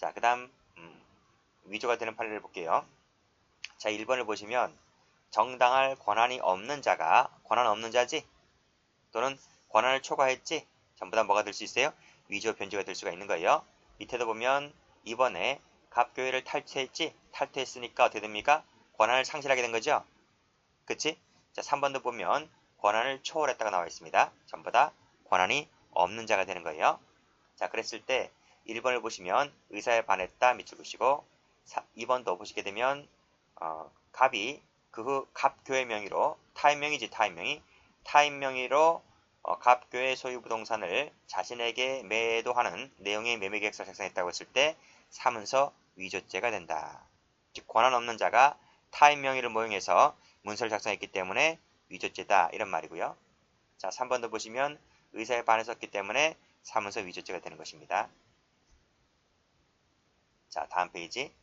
자, 그 다음 위조가 되는 판례를 볼게요. 자, 1번을 보시면 정당할 권한이 없는 자가 권한 없는 자지 또는 권한을 초과했지 전부 다 뭐가 될 수 있어요? 위조 변조가 될 수가 있는 거예요. 밑에도 보면 이번에 갑교회를 탈퇴했지 탈퇴했으니까 어떻게 됩니까? 권한을 상실하게 된 거죠. 그치? 자, 3번도 보면 권한을 초월했다가 나와 있습니다. 전부 다 권한이 없는 자가 되는 거예요. 자, 그랬을 때 1번을 보시면 의사에 반했다 밑줄 그시고 2번도 보시게 되면 갑이 그 후 갑교의 명의로 타인 명의로 갑교의 소유 부동산을 자신에게 매도하는 내용의 매매계약서를 작성했다고 했을 때 사문서 위조죄가 된다. 즉 권한 없는 자가 타인 명의를 모용해서 문서를 작성했기 때문에 위조죄다 이런 말이고요. 자, 3번도 보시면 의사에 반했었기 때문에 사문서 위조죄가 되는 것입니다. 자, 다음 페이지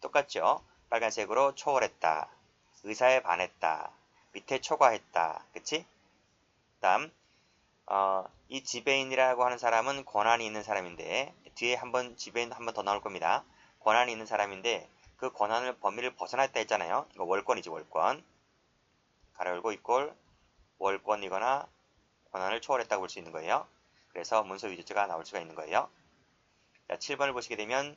똑같죠? 빨간색으로 초월했다, 의사에 반했다, 밑에 초과했다, 그치? 다음 이 지배인이라고 하는 사람은 권한이 있는 사람인데 뒤에 한번 지배인 한번 더 나올 겁니다. 권한이 있는 사람인데 그 권한을 범위를 벗어났다 했잖아요. 이거 월권이지 월권. 가로 열고 이꼴 월권이거나 권한을 초월했다고 볼 수 있는 거예요. 그래서 문서 위조죄가 나올 수가 있는 거예요. 자, 7번을 보시게 되면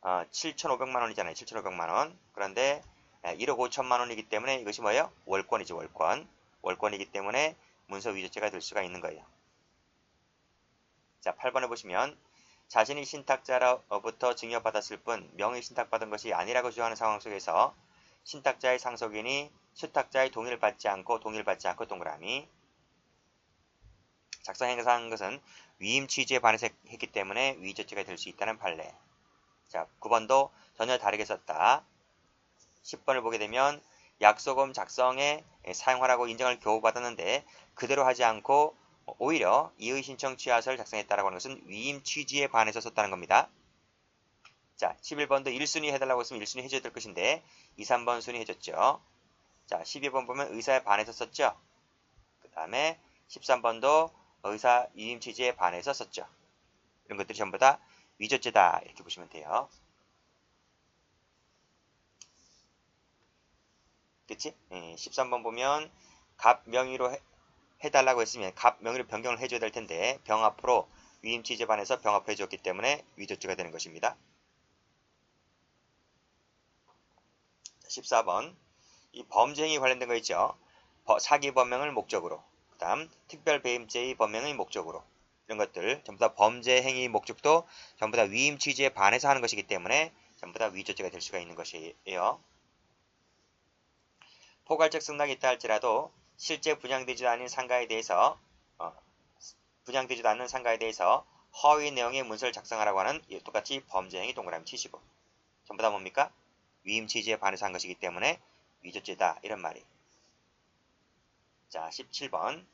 7,500만 원이잖아요. 7,500만 원. 그런데 1억 5천만 원이기 때문에 이것이 뭐예요? 월권이지 월권. 월권이기 때문에 문서 위조죄가 될 수가 있는 거예요. 자, 8번에 보시면 자신이 신탁자로부터 증여받았을 뿐 명의 신탁받은 것이 아니라고 주장하는 상황 속에서 신탁자의 상속인이 수탁자의 동의를 받지 않고 동그라미 작성 행사한 것은 위임 취지에 반해서 했기 때문에 위조죄가 될 수 있다는 판례. 자, 9번도 전혀 다르게 썼다. 10번을 보게 되면 약속음 작성에 사용하라고 인정을 겨우 받았는데 그대로 하지 않고 오히려 이의 신청 취하서를 작성했다라고 하는 것은 위임 취지에 반해서 썼다는 겁니다. 자, 11번도 1순위 해달라고 했으면 1순위 해줘야 될 것인데 2, 3번 순위 해줬죠. 자, 12번 보면 의사에 반해서 썼죠. 그 다음에 13번도 의사 위임 취지에 반해서 썼죠. 이런 것들이 전부 다 위조죄다 이렇게 보시면 돼요. 그치? 13번 보면 갑 명의로 해달라고 했으면 갑 명의로 변경을 해줘야 될 텐데 병 앞으로 위임 취지에 반해서 병 앞으로 해줬기 때문에 위조죄가 되는 것입니다. 14번 이 범죄행위 관련된 거 있죠. 사기 범행을 목적으로 그 다음 특별배임죄의 범행의 목적으로 이런 것들 전부 다 범죄행위 목적도 전부 다 위임 취지에 반해서 하는 것이기 때문에 전부 다 위조죄가 될 수가 있는 것이에요. 포괄적 승낙이 있다 할지라도 실제 분양되지도 않은 상가에 대해서 허위 내용의 문서를 작성하라고 하는 똑같이 범죄행위 동그라미 치시고 전부 다 뭡니까? 위임 취지에 반해서 한 것이기 때문에 위조죄다 이런 말이. 자, 17번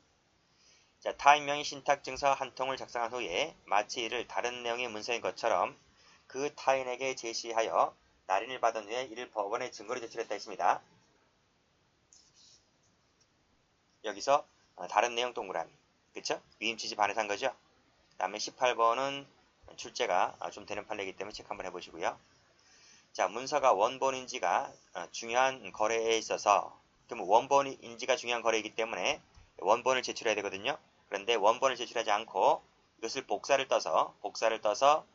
자, 타인 명의 신탁증서 한 통을 작성한 후에 마치 이를 다른 내용의 문서인 것처럼 그 타인에게 제시하여 날인을 받은 후에 이를 법원에 증거로 제출했다 했습니다. 여기서 다른 내용 동그라미 그쵸? 위임 취지 반해서 한 거죠. 그 다음에 18번은 출제가 좀 되는 판례이기 때문에 체크 한번 해보시고요. 자, 문서가 원본인지가 중요한 거래에 있어서 그럼 원본인지가 중요한 거래이기 때문에 원본을 제출해야 되거든요. 그런데 원본을 제출하지 않고 이것을 복사를 떠서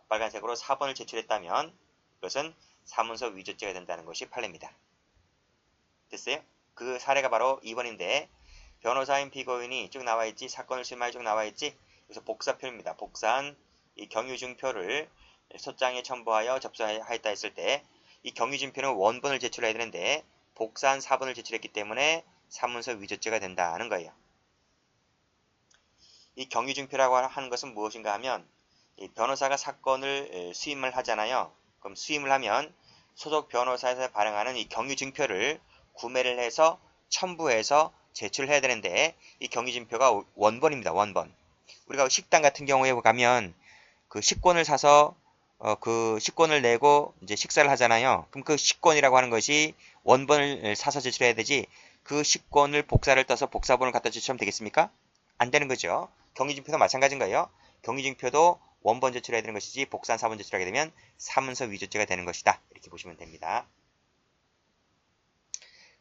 빨간색으로 4번을 제출했다면 이것은 사문서 위조죄가 된다는 것이 판례입니다. 됐어요? 그 사례가 바로 2번인데 변호사인 피고인이 쭉 나와있지 사건을 실마에 쭉 나와있지 그래서 복사표입니다. 복사한 이 경유증표를 소장에 첨부하여 접수하였다 했을 때 이 경유증표는 원본을 제출해야 되는데 복사한 4번을 제출했기 때문에 사문서 위조죄가 된다는 거예요. 이 경유증표라고 하는 것은 무엇인가 하면 이 변호사가 사건을 수임을 하잖아요. 그럼 수임을 하면 소속 변호사에서 발행하는 이 경유증표를 구매를 해서 첨부해서 제출해야 되는데 이 경유증표가 원본입니다. 원본. 우리가 식당 같은 경우에 가면 그 식권을 사서 그 식권을 내고 이제 식사를 하잖아요. 그럼 그 식권이라고 하는 것이 원본을 사서 제출해야 되지 그 식권을 복사를 떠서 복사본을 갖다 제출하면 되겠습니까? 안 되는 거죠. 경유증표도 마찬가지인 거예요. 경유증표도 원본 제출해야 되는 것이지 복사한 사본 제출하게 되면 사문서 위조죄가 되는 것이다. 이렇게 보시면 됩니다.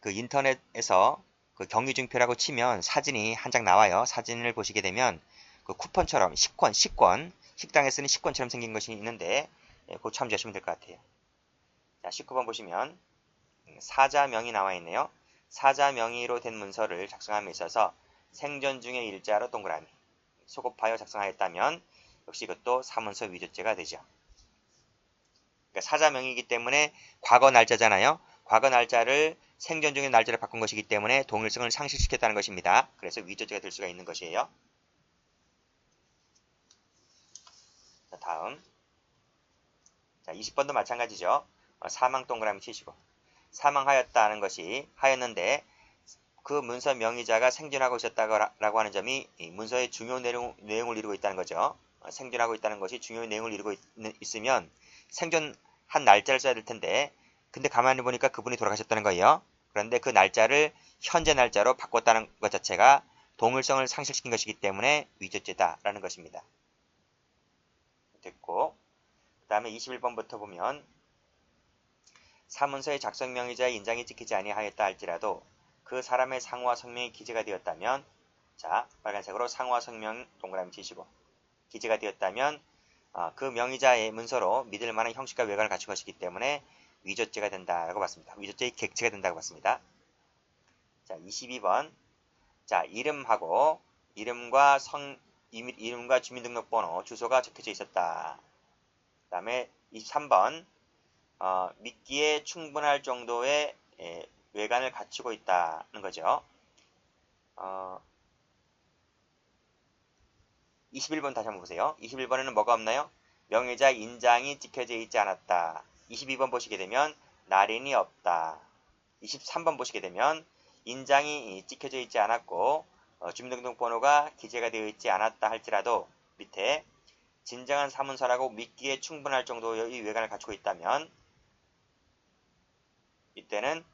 그 인터넷에서 그 경위증표라고 치면 사진이 한 장 나와요. 사진을 보시게 되면 그 쿠폰처럼 식권, 식당에 쓰는 식권처럼 생긴 것이 있는데 그거 참조하시면 될 것 같아요. 자, 19번 보시면 사자명의 나와 있네요. 사자명의로 된 문서를 작성함에 있어서 생전 중에 일자로 동그라미 소급하여 작성하였다면 역시 이것도 사문서 위조죄가 되죠. 그러니까 사자명의이기 때문에 과거 날짜잖아요. 과거 날짜를 생전 중의 날짜를 바꾼 것이기 때문에 동일성을 상실시켰다는 것입니다. 그래서 위조죄가 될 수가 있는 것이에요. 자, 다음. 자, 20번도 마찬가지죠. 사망 동그라미 치시고. 사망하였다는 것이 하였는데 그 문서 명의자가 생존하고 있었다고 하는 점이 이 문서의 중요 내용을 이루고 있다는 거죠. 생존하고 있다는 것이 중요 내용을 이루고 있으면 생존한 날짜를 써야 될 텐데 근데 가만히 보니까 그분이 돌아가셨다는 거예요. 그런데 그 날짜를 현재 날짜로 바꿨다는 것 자체가 동일성을 상실시킨 것이기 때문에 위조죄다라는 것입니다. 됐고 그 다음에 21번부터 보면 사문서의 작성 명의자의 인장이 찍히지 아니하였다 할지라도 그 사람의 상호와 성명이 기재가 되었다면 자 빨간색으로 상호와 성명 동그라미 치시고 기재가 되었다면 그 명의자의 문서로 믿을 만한 형식과 외관을 갖춘 것이기 때문에 위조죄가 된다고 봤습니다. 위조죄의 객체가 된다고 봤습니다. 자 22번 자 이름하고 이름과 주민등록번호 주소가 적혀져 있었다. 그 다음에 23번 믿기에 충분할 정도의 외관을 갖추고 있다는 거죠. 21번 다시 한번 보세요. 21번에는 뭐가 없나요? 명의자 인장이 찍혀져 있지 않았다. 22번 보시게 되면 날인이 없다. 23번 보시게 되면 인장이 찍혀져 있지 않았고 주민등록번호가 기재가 되어 있지 않았다 할지라도 밑에 진정한 사문서라고 믿기에 충분할 정도의 외관을 갖추고 있다면 이때는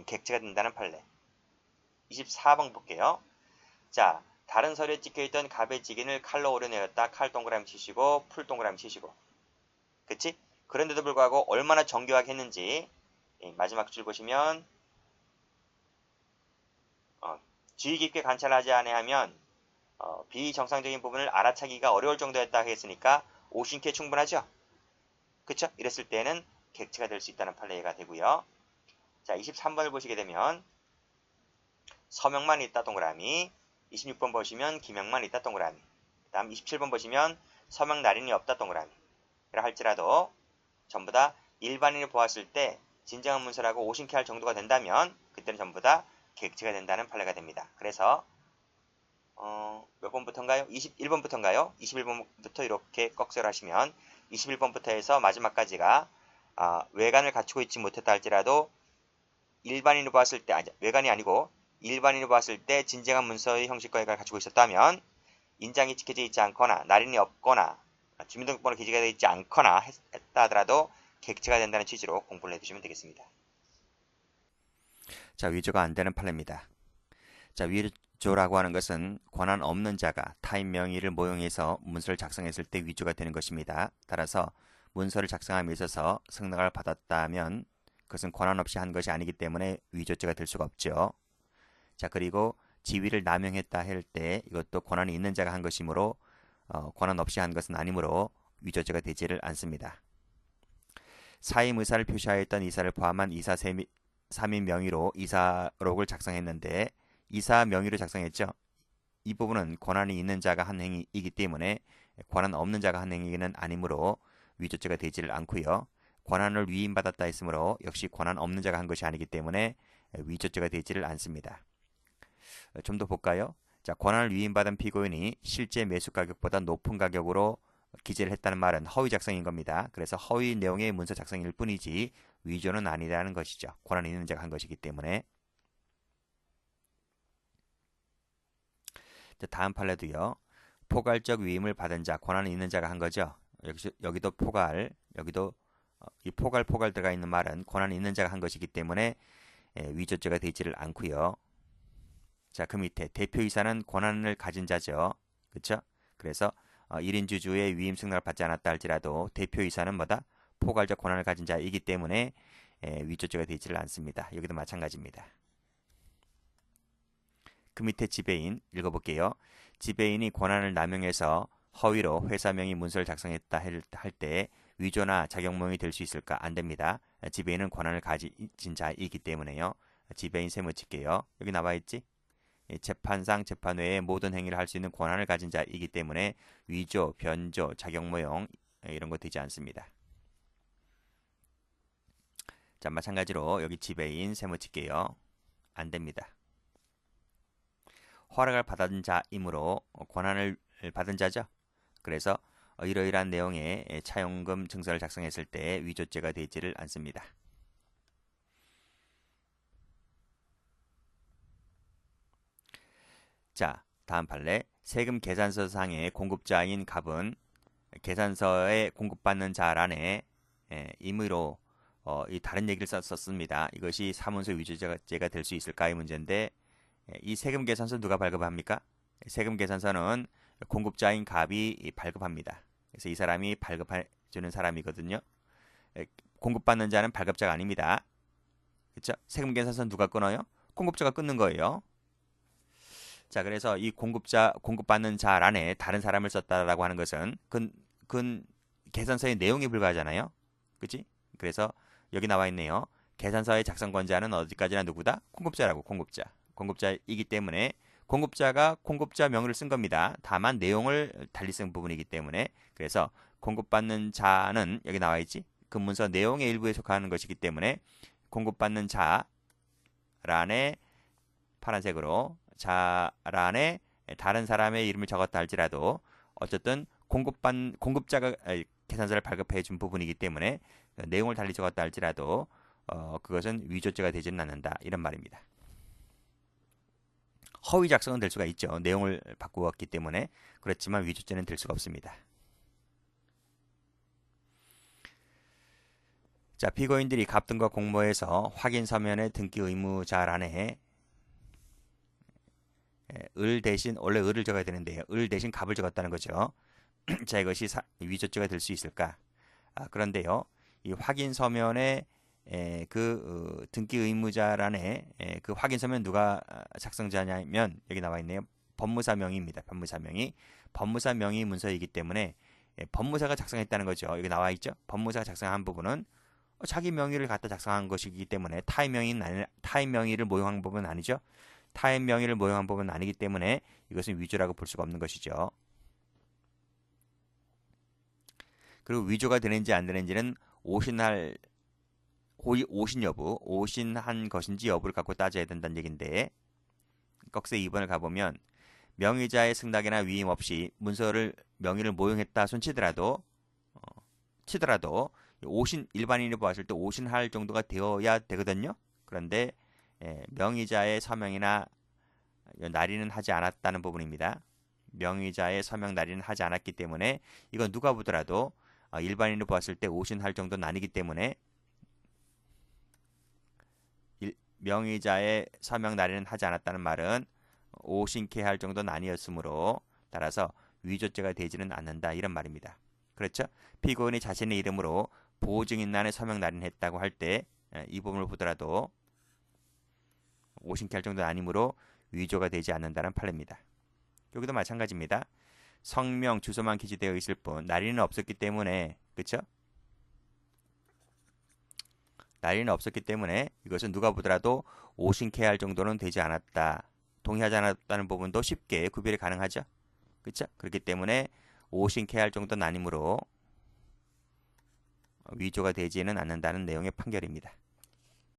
객체가 된다는 판례. 24번 볼게요. 자, 다른 서류에 찍혀있던 갑의 직인을 칼로 오려내었다. 칼 동그라미 치시고 풀 동그라미 치시고 그치? 그런데도 불구하고 얼마나 정교하게 했는지 마지막 줄 보시면 주의 깊게 관찰하지 아니하면 비정상적인 부분을 알아차기가 어려울 정도였다 했으니까 오신케 충분하죠? 그쵸? 이랬을 때는 객체가 될 수 있다는 판례가 되고요. 자, 23번을 보시게 되면 서명만 있다 동그라미 26번 보시면 기명만 있다 동그라미 그 다음 27번 보시면 서명 날인이 없다 동그라미 이라 할지라도 전부 다 일반인이 보았을 때 진정한 문서라고 오신케 할 정도가 된다면 그때는 전부 다 객체가 된다는 판례가 됩니다. 그래서 몇 번부터인가요? 21번부터인가요? 21번부터 이렇게 꺽쇠를 하시면 21번부터 해서 마지막까지가 외관을 갖추고 있지 못했다 할지라도 일반인이 보았을 때 외관이 아니고 일반인이 보았을 때 진정한 문서의 형식과 외관을 갖추고 있었다면 인장이 찍혀져 있지 않거나 날인이 없거나 주민등록번호 기재가 되어 있지 않거나 했다 하더라도 객체가 된다는 취지로 공부를 해두시면 되겠습니다. 자, 위조가 안 되는 판례입니다. 자, 위조라고 하는 것은 권한 없는 자가 타인 명의를 모용해서 문서를 작성했을 때 위조가 되는 것입니다. 따라서 문서를 작성함에 있어서 승낙을 받았다면 그것은 권한 없이 한 것이 아니기 때문에 위조죄가 될 수가 없죠. 자, 그리고 지위를 남용했다 할 때 이것도 권한이 있는 자가 한 것이므로 권한 없이 한 것은 아니므로 위조죄가 되지를 않습니다. 사임 의사를 표시하였던 이사를 포함한 이사 3인 명의로 이사록을 작성했는데 이사 명의로 작성했죠. 이 부분은 권한이 있는 자가 한 행위이기 때문에 권한 없는 자가 한 행위는 아니므로 위조죄가 되지를 않고요. 권한을 위임받았다 했으므로 역시 권한 없는 자가 한 것이 아니기 때문에 위조죄가 되지를 않습니다. 좀 더 볼까요? 자, 권한을 위임받은 피고인이 실제 매수 가격보다 높은 가격으로 기재를 했다는 말은 허위 작성인 겁니다. 그래서 허위 내용의 문서 작성일 뿐이지 위조는 아니라는 것이죠. 권한 있는 자가 한 것이기 때문에. 자, 다음 판례도요. 포괄적 위임을 받은 자, 권한 있는 자가 한 거죠. 여기도 포괄, 여기도 이 포괄 들어가 있는 말은 권한 있는 자가 한 것이기 때문에 위조죄가 되지를 않고요. 자, 그 밑에 대표이사는 권한을 가진 자죠. 그렇죠? 그래서 1인 주주의 위임 승낙을 받지 않았다 할지라도 대표이사는 뭐다? 포괄적 권한을 가진 자이기 때문에 위조죄가 되지를 않습니다. 여기도 마찬가지입니다. 그 밑에 지배인 읽어볼게요. 지배인이 권한을 남용해서 허위로 회사 명의 문서를 작성했다 할 때 위조나 자격모형이 될 수 있을까? 안 됩니다. 지배인은 권한을 가진 자이기 때문에요. 지배인 세무 칠게요. 여기 나와 있지? 재판상 재판 외에 모든 행위를 할 수 있는 권한을 가진 자이기 때문에 위조, 변조, 자격모형 이런 거 되지 않습니다. 자, 마찬가지로 여기 지배인 세무 칠게요. 안 됩니다. 허락을 받은 자이므로 권한을 받은 자죠. 그래서 이러이러한 내용의 차용금 증서를 작성했을 때 위조죄가 되지를 않습니다. 자, 다음 판례. 세금 계산서상의 공급자인 갑은 계산서에 공급받는 자란에 임의로 이 다른 얘기를 썼습니다. 이것이 사문서 위조죄가 될 수 있을까의 문제인데 이 세금 계산서 누가 발급합니까? 세금 계산서는 공급자인 갑이 발급합니다. 그래서 이 사람이 발급해주는 사람이거든요. 공급받는 자는 발급자가 아닙니다. 그렇죠? 세금 계산서는 누가 끊어요? 공급자가 끊는 거예요. 자, 그래서 이 공급받는 자란에 다른 사람을 썼다라고 하는 것은 그 계산서의 내용에 불과하잖아요. 그렇지? 그래서 여기 나와 있네요. 계산서의 작성권자는 어디까지나 누구다? 공급자라고, 공급자. 공급자이기 때문에 공급자가 공급자 명의를 쓴 겁니다. 다만 내용을 달리 쓴 부분이기 때문에 그래서 공급받는 자는 여기 나와 있지? 그 문서 내용의 일부에 속하는 것이기 때문에 공급받는 자란에 파란색으로 자란에 다른 사람의 이름을 적었다 할지라도 어쨌든 공급자가 계산서를 발급해 준 부분이기 때문에 내용을 달리 적었다 할지라도 그것은 위조죄가 되지는 않는다 이런 말입니다. 허위 작성은 될 수가 있죠. 내용을 바꾸었기 때문에. 그렇지만 위조죄는 될 수가 없습니다. 자, 피고인들이 갑 등과 공모해서 확인 서면의 등기 의무자란에 을 대신 원래 을을 적어야 되는데요. 을 대신 갑을 적었다는 거죠. 자, 이것이 위조죄가 될 수 있을까? 그런데요. 이 확인 서면에 등기 의무자란에 그 확인 서면 누가 작성자냐면 여기 나와 있네요. 법무사 명의입니다. 법무사 명의. 법무사 명의 문서이기 때문에 법무사가 작성했다는 거죠. 여기 나와 있죠. 법무사가 작성한 부분은 자기 명의를 갖다 작성한 것이기 때문에 타의 명의를 모용한 부분은 아니죠. 타의 명의를 모용한 부분은 아니기 때문에 이것은 위조라고 볼 수가 없는 것이죠. 그리고 위조가 되는지 안 되는지는 오신한 것인지 여부를 갖고 따져야 된다는 얘기인데 꺽쇠 2번을 가보면 명의자의 승낙이나 위임 없이 명의를 모용했다 손치더라도 일반인이 보았을 때 오신할 정도가 되어야 되거든요. 그런데 명의자의 서명이나 날인은 하지 않았다는 부분입니다. 명의자의 서명 날인은 하지 않았기 때문에 이건 누가 보더라도 일반인이 보았을 때 오신할 정도는 아니기 때문에 명의자의 서명 날인은 하지 않았다는 말은 오신케 할 정도는 아니었으므로 따라서 위조죄가 되지는 않는다 이런 말입니다. 그렇죠? 피고인이 자신의 이름으로 보증인란에 서명 날인했다고 할 때 이 부분을 보더라도 오신케 할 정도는 아니므로 위조가 되지 않는다는 판례입니다. 여기도 마찬가지입니다. 성명, 주소만 기재되어 있을 뿐 날인은 없었기 때문에 그렇죠? 날인은 없었기 때문에 이것은 누가 보더라도 오신케 할 정도는 되지 않았다. 동의하지 않았다는 부분도 쉽게 구별이 가능하죠. 그렇죠? 그렇기 때문에 오신케 할 정도는 아니므로 위조가 되지는 않는다는 내용의 판결입니다.